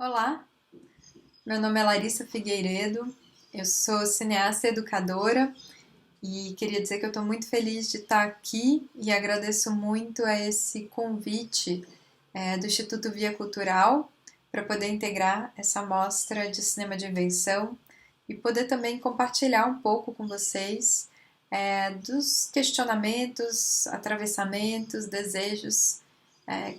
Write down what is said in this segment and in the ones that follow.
Olá, meu nome é Larissa Figueiredo, eu sou cineasta e educadora e queria dizer que eu estou muito feliz de estar aqui e agradeço muito a esse convite do Instituto Via Cultural para poder integrar essa mostra de cinema de invenção e poder também compartilhar um pouco com vocês dos questionamentos, atravessamentos, desejos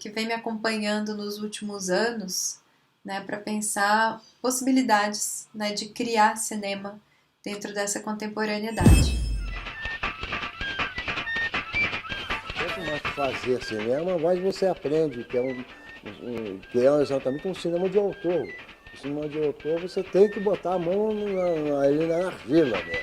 que vem me acompanhando nos últimos anos, né, para pensar possibilidades, né, de criar cinema dentro dessa contemporaneidade. Quanto mais fazer cinema, mais você aprende, que é exatamente um cinema de autor. O cinema de autor você tem que botar a mão ali na argila, né?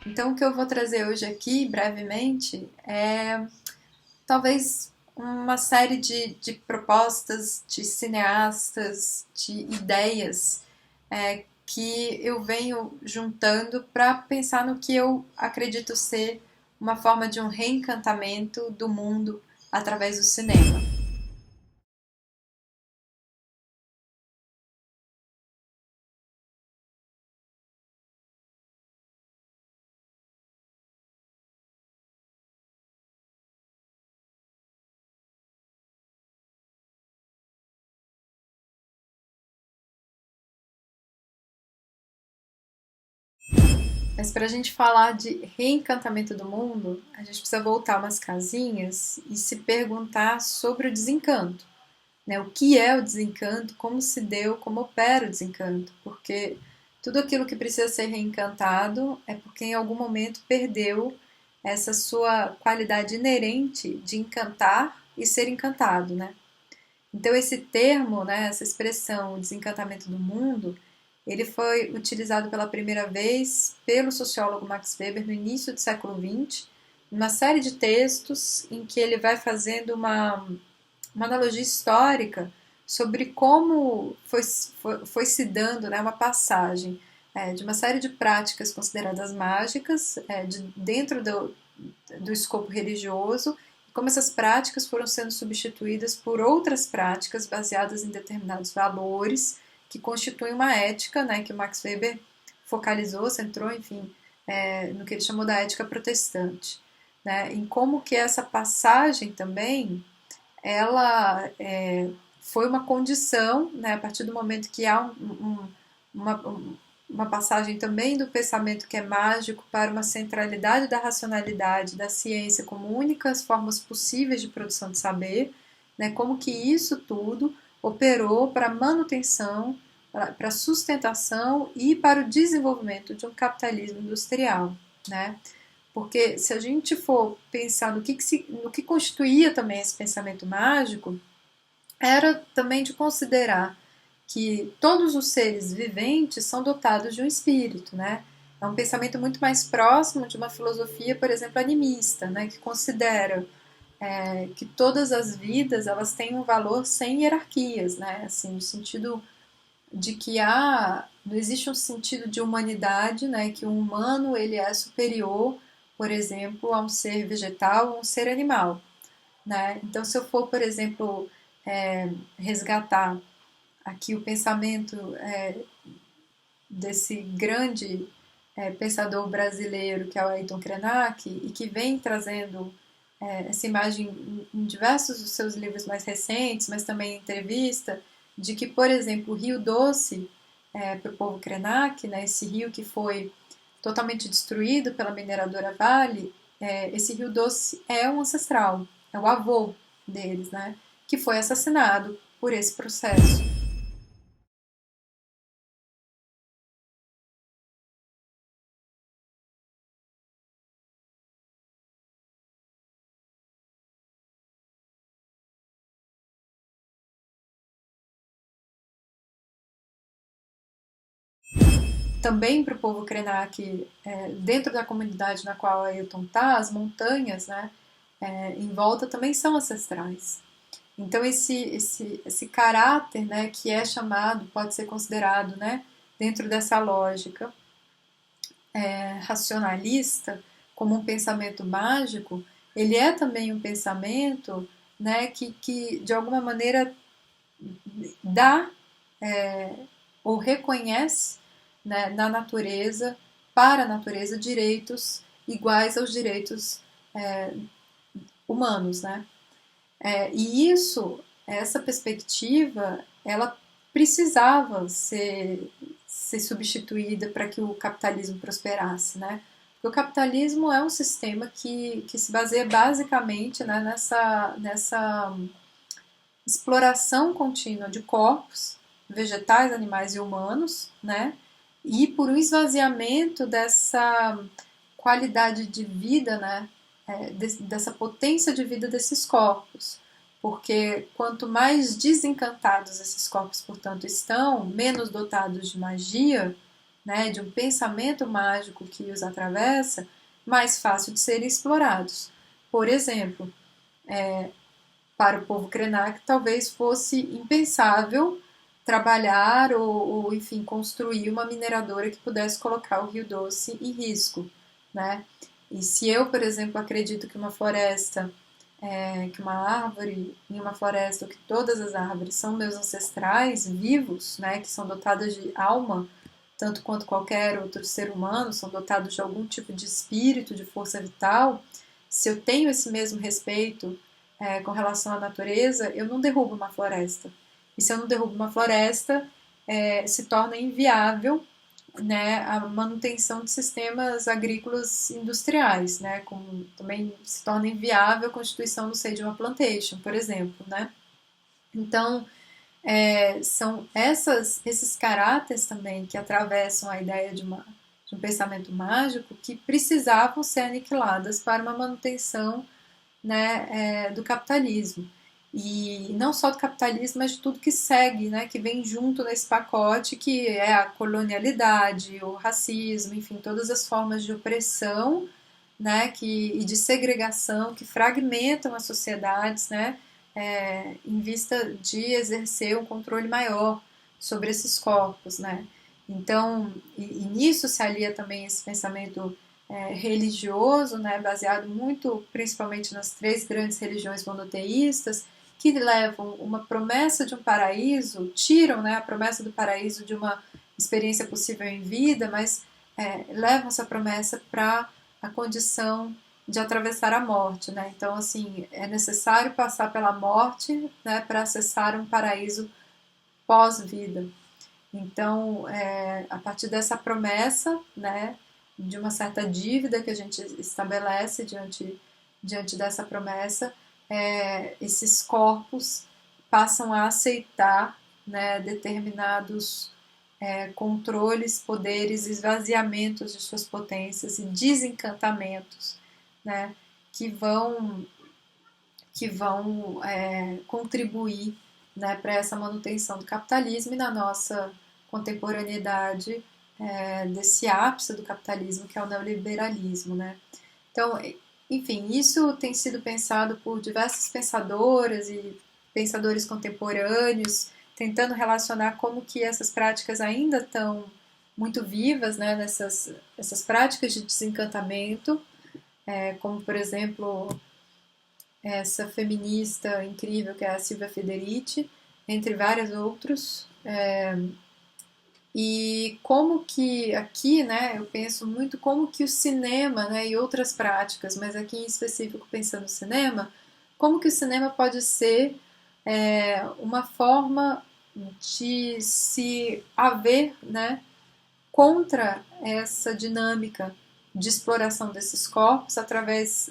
Então, o que eu vou trazer hoje aqui, brevemente, é talvez uma série de propostas, de cineastas, de ideias que eu venho juntando para pensar no que eu acredito ser uma forma de um reencantamento do mundo através do cinema. Mas para a gente falar de reencantamento do mundo, a gente precisa voltar umas casinhas e se perguntar sobre o desencanto, né? O que é o desencanto, como se deu, como opera o desencanto, porque tudo aquilo que precisa ser reencantado é porque em algum momento perdeu essa sua qualidade inerente de encantar e ser encantado, né? Então esse termo, né, essa expressão, o desencantamento do mundo, ele foi utilizado pela primeira vez pelo sociólogo Max Weber no início do século XX, uma série de textos em que ele vai fazendo uma analogia histórica sobre como foi se dando, né, uma passagem de uma série de práticas consideradas mágicas dentro do escopo religioso, como essas práticas foram sendo substituídas por outras práticas baseadas em determinados valores que constituem uma ética, né, que o Max Weber focalizou, centrou, enfim, no que ele chamou da ética protestante, né, em como que essa passagem também ela foi uma condição, né, a partir do momento que há uma, uma passagem também do pensamento que é mágico para uma centralidade da racionalidade, da ciência como únicas formas possíveis de produção de saber, né, como que isso tudo operou para a manutenção, para a sustentação e para o desenvolvimento de um capitalismo industrial, né? Porque se a gente for pensar no que constituía também esse pensamento mágico, era também de considerar que todos os seres viventes são dotados de um espírito, né? É um pensamento muito mais próximo de uma filosofia, por exemplo, animista, né? Que considera que todas as vidas elas têm um valor sem hierarquias, né? Assim, no sentido de que não existe um sentido de humanidade, né? Que o humano ele é superior, por exemplo, a um ser vegetal ou a um ser animal, né? Então, se eu for, por exemplo, resgatar aqui o pensamento desse grande pensador brasileiro que é o Ayrton Krenak e que vem trazendo essa imagem em diversos dos seus livros mais recentes, mas também em entrevista, de que, por exemplo, o Rio Doce, para o povo Krenak, né, esse rio que foi totalmente destruído pela mineradora Vale, esse Rio Doce é um ancestral, é o avô deles, né, que foi assassinado por esse processo. Também para o povo Krenak, dentro da comunidade na qual Ailton está, as montanhas, né, em volta também são ancestrais. Então esse caráter, né, que é chamado, pode ser considerado, né, dentro dessa lógica, racionalista, como um pensamento mágico, ele é também um pensamento, né, que de alguma maneira dá ou reconhece, né, na natureza, para a natureza, direitos iguais aos direitos humanos, né? E essa perspectiva, ela precisava ser substituída para que o capitalismo prosperasse, né? Porque o capitalismo é um sistema que se baseia basicamente, né, nessa exploração contínua de corpos, vegetais, animais e humanos, né? E por um esvaziamento dessa qualidade de vida, né? Dessa potência de vida desses corpos. Porque quanto mais desencantados esses corpos, portanto, estão, menos dotados de magia, né, de um pensamento mágico que os atravessa, mais fácil de serem explorados. Por exemplo, para o povo Krenak talvez fosse impensável trabalhar ou, enfim, construir uma mineradora que pudesse colocar o Rio Doce em risco, né? E se eu, por exemplo, acredito que uma floresta, que uma árvore em uma floresta, ou que todas as árvores são meus ancestrais vivos, né, que são dotadas de alma, tanto quanto qualquer outro ser humano, são dotados de algum tipo de espírito, de força vital, se eu tenho esse mesmo respeito com relação à natureza, eu não derrubo uma floresta. E se eu não derrubo uma floresta, se torna inviável, né, a manutenção de sistemas agrícolas industriais, né, como também se torna inviável a constituição no seio de uma plantation, por exemplo, né. Então, são esses caráteres também que atravessam a ideia de um pensamento mágico que precisavam ser aniquiladas para uma manutenção, né, do capitalismo. E não só do capitalismo, mas de tudo que segue, né, que vem junto nesse pacote, que é a colonialidade, o racismo, enfim, todas as formas de opressão, né, e de segregação que fragmentam as sociedades, né, em vista de exercer um controle maior sobre esses corpos, né. Então, e nisso se alia também esse pensamento religioso, né, baseado muito principalmente nas três grandes religiões monoteístas, que levam uma promessa de um paraíso, tiram, né, a promessa do paraíso de uma experiência possível em vida, mas levam essa promessa para a condição de atravessar a morte, né? Então, assim, é necessário passar pela morte, né, para acessar um paraíso pós-vida. Então, a partir dessa promessa, né, de uma certa dívida que a gente estabelece diante dessa promessa, esses corpos passam a aceitar, né, determinados controles, poderes, esvaziamentos de suas potências e desencantamentos, né, que vão contribuir, né, para essa manutenção do capitalismo e na nossa contemporaneidade desse ápice do capitalismo que é o neoliberalismo, né? Então, enfim, isso tem sido pensado por diversas pensadoras e pensadores contemporâneos, tentando relacionar como que essas práticas ainda estão muito vivas, né, essas práticas de desencantamento, como, por exemplo, essa feminista incrível que é a Silvia Federici, entre vários outros. E como que aqui, né, eu penso muito como que o cinema, né, e outras práticas, mas aqui em específico pensando no cinema, como que o cinema pode ser uma forma de se haver, né, contra essa dinâmica de exploração desses corpos através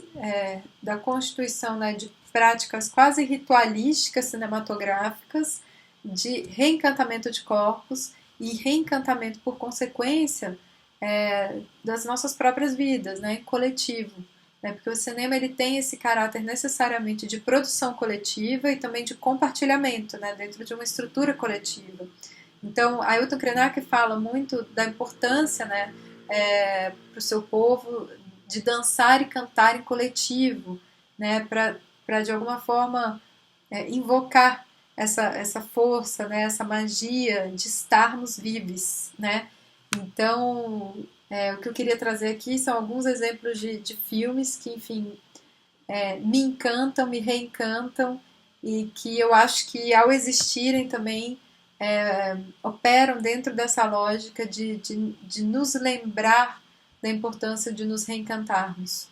da constituição, né, de práticas quase ritualísticas cinematográficas de reencantamento de corpos e reencantamento por consequência das nossas próprias vidas, né, em coletivo, né, porque o cinema ele tem esse caráter necessariamente de produção coletiva e também de compartilhamento, né, dentro de uma estrutura coletiva. Então, Ailton Krenak fala muito da importância, né, para o seu povo de dançar e cantar em coletivo, né, para de alguma forma invocar essa força, né, essa magia de estarmos vivos, né? Então, O que eu queria trazer aqui são alguns exemplos de filmes que, enfim, me encantam, me reencantam e que eu acho que ao existirem também operam dentro dessa lógica de nos lembrar da importância de nos reencantarmos,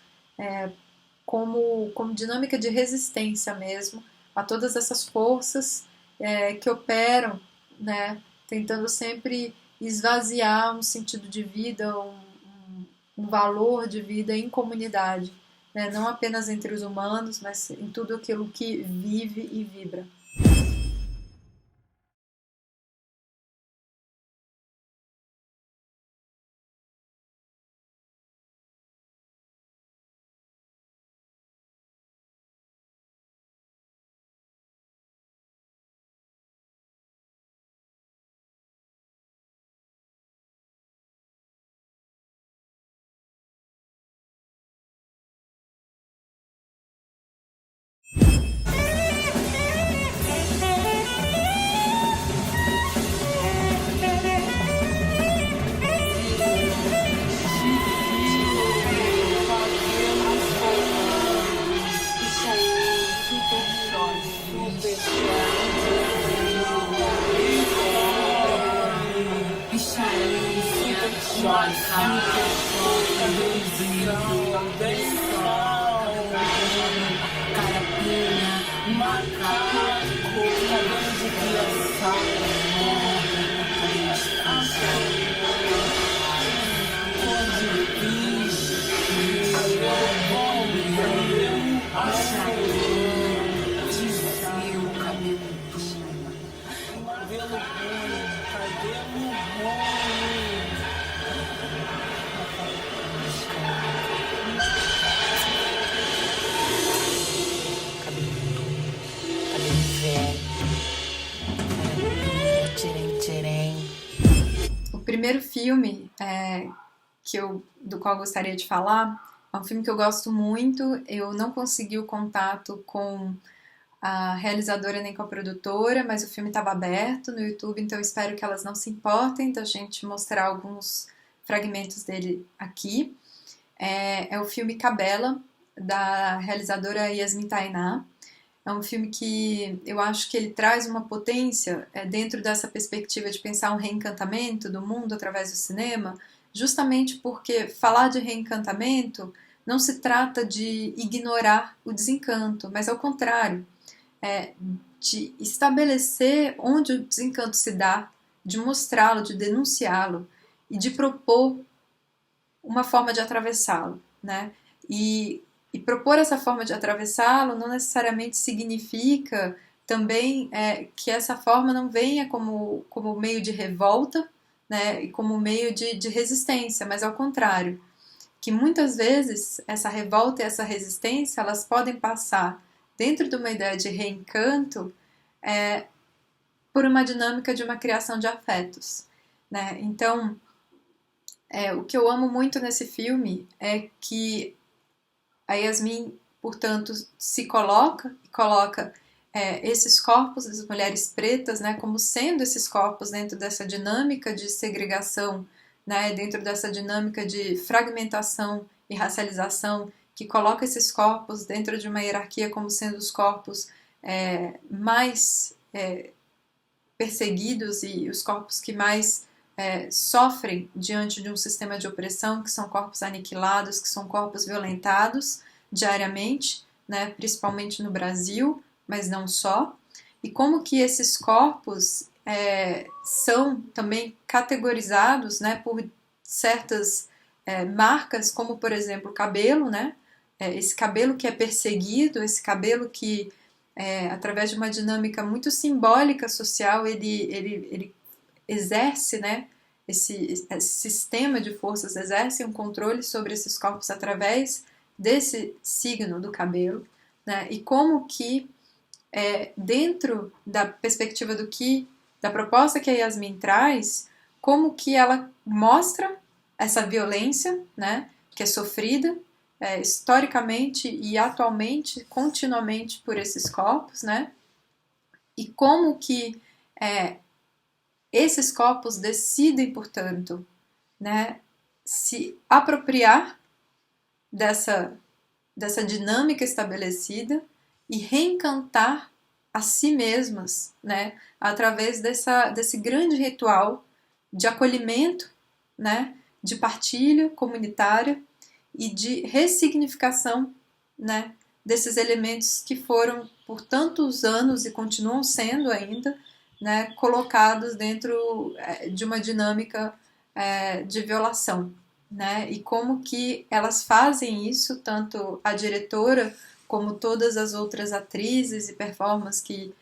como dinâmica de resistência mesmo a todas essas forças que operam, né, tentando sempre esvaziar um sentido de vida, um valor de vida em comunidade, né, não apenas entre os humanos, mas em tudo aquilo que vive e vibra. O primeiro filme do qual eu gostaria de falar é um filme que eu gosto muito. Eu não consegui o contato com a realizadora nem com a produtora, mas o filme estava aberto no YouTube, então eu espero que elas não se importem da gente mostrar alguns fragmentos dele aqui. É o filme Cabela, da realizadora Yasmin Tainá. É um filme que eu acho que ele traz uma potência dentro dessa perspectiva de pensar um reencantamento do mundo através do cinema, justamente porque falar de reencantamento não se trata de ignorar o desencanto, mas ao contrário, de estabelecer onde o desencanto se dá, de mostrá-lo, de denunciá-lo e de propor uma forma de atravessá-lo, né? E propor essa forma de atravessá-lo não necessariamente significa também que essa forma não venha como meio de revolta, né, e como meio de resistência, mas ao contrário, que muitas vezes essa revolta e essa resistência elas podem passar dentro de uma ideia de reencanto por uma dinâmica de uma criação de afetos, né? Então, o que eu amo muito nesse filme é que a Yasmin, portanto, se coloca esses corpos das mulheres pretas, né, como sendo esses corpos dentro dessa dinâmica de segregação, né, dentro dessa dinâmica de fragmentação e racialização, que coloca esses corpos dentro de uma hierarquia como sendo os corpos mais perseguidos e os corpos que mais sofrem diante de um sistema de opressão, que são corpos aniquilados, que são corpos violentados diariamente, né, principalmente no Brasil, mas não só, e como que esses corpos são também categorizados, né, por certas marcas, como por exemplo o cabelo, né, esse cabelo que é perseguido, esse cabelo que através de uma dinâmica muito simbólica social, ele exerce, né, esse sistema de forças exerce um controle sobre esses corpos através desse signo do cabelo, né, e como que dentro da perspectiva da proposta que a Yasmin traz, como que ela mostra essa violência, né, que é sofrida historicamente e atualmente, continuamente por esses corpos, né, e como que esses corpos decidem, portanto, né, se apropriar dessa dinâmica estabelecida e reencantar a si mesmas, né, através desse grande ritual de acolhimento, né, de partilha comunitária e de ressignificação, né, desses elementos que foram por tantos anos e continuam sendo ainda, né, colocados dentro de uma dinâmica de violação, né, e como que elas fazem isso, tanto a diretora como todas as outras atrizes e performers que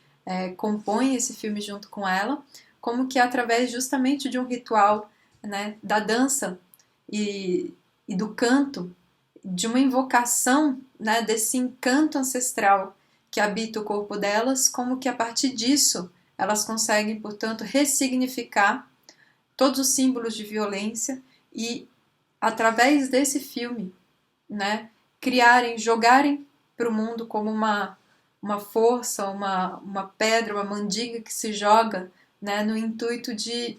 compõem esse filme junto com ela, como que através justamente de um ritual, né, da dança e do canto, de uma invocação, né, desse encanto ancestral que habita o corpo delas, como que a partir disso elas conseguem, portanto, ressignificar todos os símbolos de violência e, através desse filme, né, jogarem para o mundo como uma força, uma pedra, uma mandinga que se joga, né, no intuito de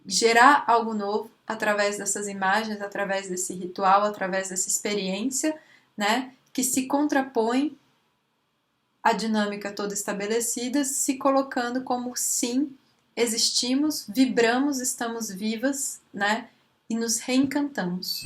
gerar algo novo através dessas imagens, através desse ritual, através dessa experiência, né, que se contrapõe à dinâmica toda estabelecida, se colocando como sim, existimos, vibramos, estamos vivas, né, e nos reencantamos.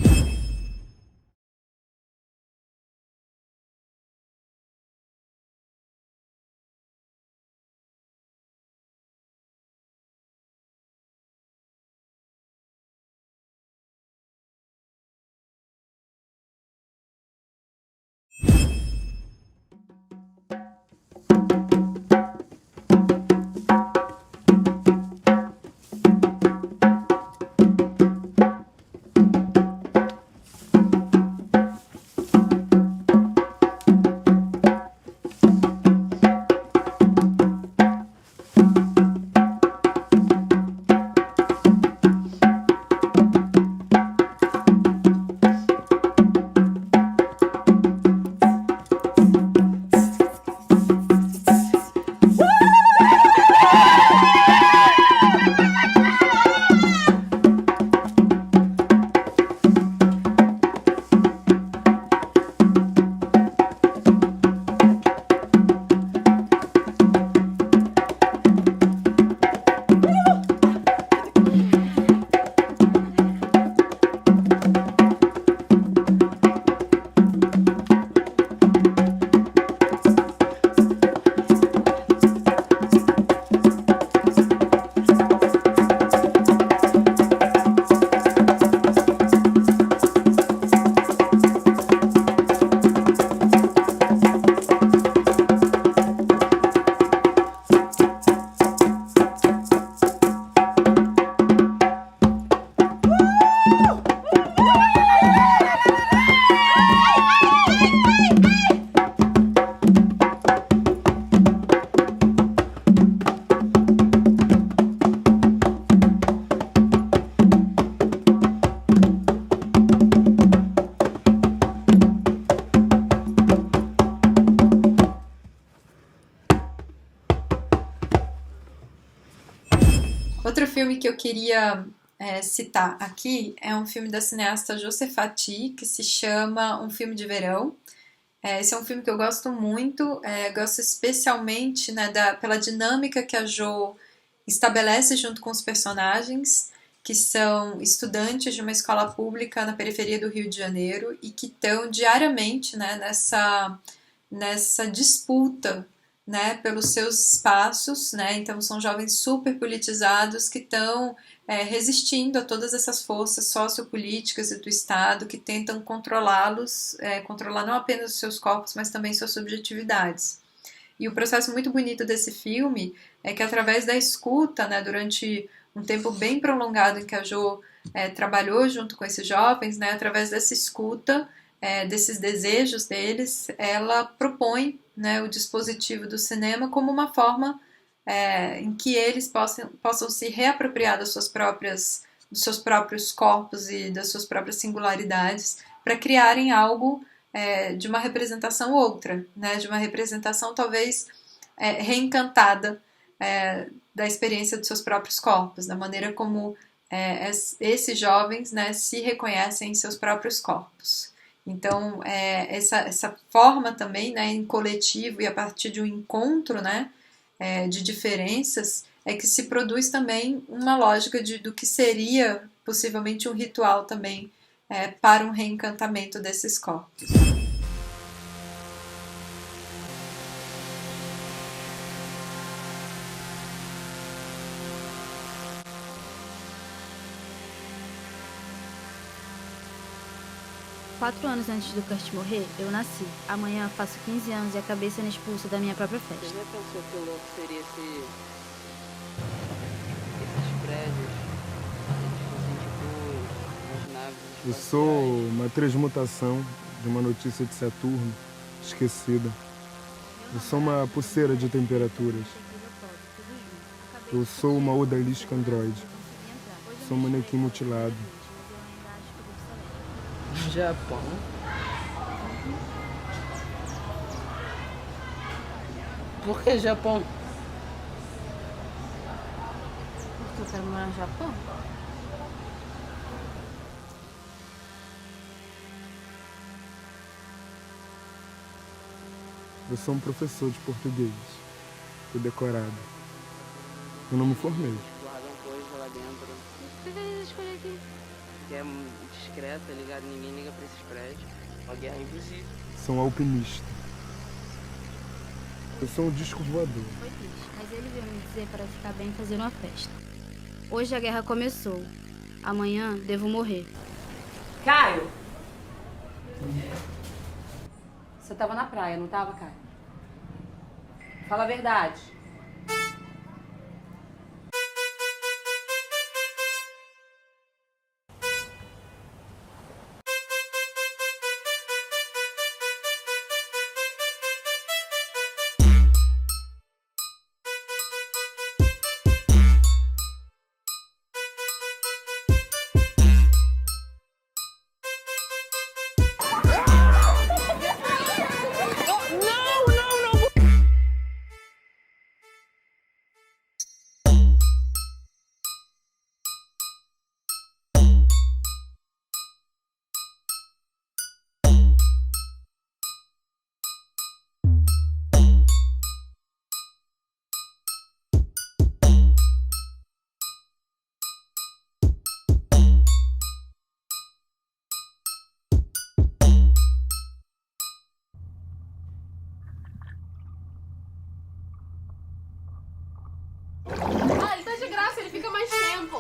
Outro filme que eu queria citar aqui é um filme da cineasta Josefati, que se chama Um Filme de Verão. Esse é um filme que eu gosto muito, gosto especialmente, né, pela dinâmica que a Jo estabelece junto com os personagens, que são estudantes de uma escola pública na periferia do Rio de Janeiro e que estão diariamente, né, nessa disputa, né, pelos seus espaços, né, então são jovens super politizados que estão resistindo a todas essas forças sociopolíticas e do Estado que tentam controlá-los, controlar não apenas os seus corpos, mas também suas subjetividades. E o processo muito bonito desse filme é que através da escuta, né, durante um tempo bem prolongado em que a Jo trabalhou junto com esses jovens, né, através dessa escuta, desses desejos deles, ela propõe, né, o dispositivo do cinema como uma forma em que eles possam se reapropriar dos seus próprios corpos e das suas próprias singularidades para criarem algo de uma representação outra, né, de uma representação talvez reencantada da experiência dos seus próprios corpos, da maneira como esses jovens, né, se reconhecem em seus próprios corpos. Então, essa forma também, né, em coletivo e a partir de um encontro, né, de diferenças, é que se produz também uma lógica do que seria possivelmente um ritual também para um reencantamento desses corpos. Quatro anos antes do Kurt morrer, eu nasci. Amanhã faço 15 anos e acabei sendo expulso da minha própria Você festa. já pensou que louco seria esses prédios? Eles fossem tipo umas naves Eu espaciais. sou uma transmutação de uma notícia de Saturno esquecida. Eu sou uma pulseira de temperaturas. Eu sou uma odalisca androide. Sou um manequim mutilado. Japão? Por que Japão? Porque eu quero morar no Japão? Eu sou um professor de português. Fui decorado. Eu não me formei. Guardam coisa lá dentro. Por que eles escolhem aqui? Que é discreto, tá ligado? Ninguém liga pra esses prédios. Uma guerra invisível. Sou um alpinista. Eu sou um disco voador. Foi triste, mas ele veio me dizer para ficar bem e fazer uma festa. Hoje a guerra começou. Amanhã devo morrer. Caio! Você tava na praia, não tava, Caio? Fala a verdade. Ah, ele tá de graça, ele fica mais tempo.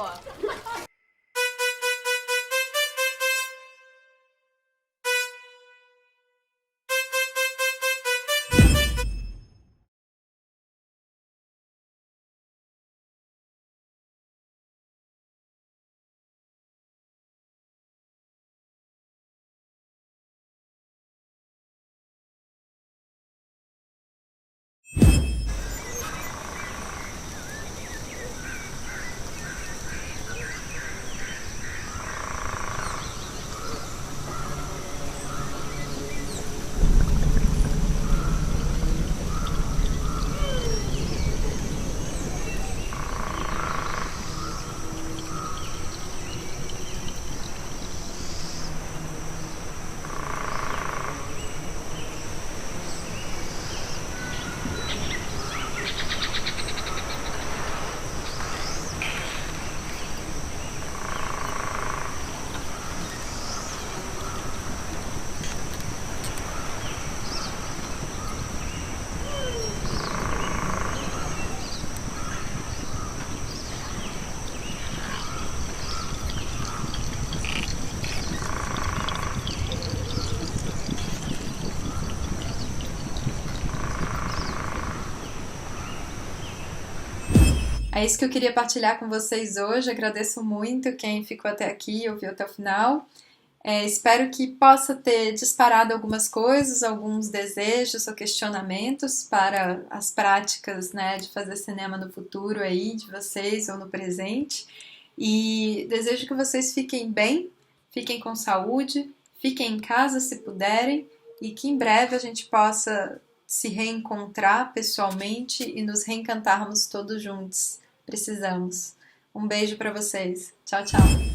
É isso que eu queria partilhar com vocês hoje. Agradeço muito quem ficou até aqui e ouviu até o final. Espero que possa ter disparado algumas coisas, alguns desejos ou questionamentos para as práticas, né, de fazer cinema no futuro aí, de vocês ou no presente. E desejo que vocês fiquem bem, fiquem com saúde, fiquem em casa se puderem e que em breve a gente possa se reencontrar pessoalmente e nos reencantarmos todos juntos. Precisamos. Um beijo para vocês. Tchau, tchau.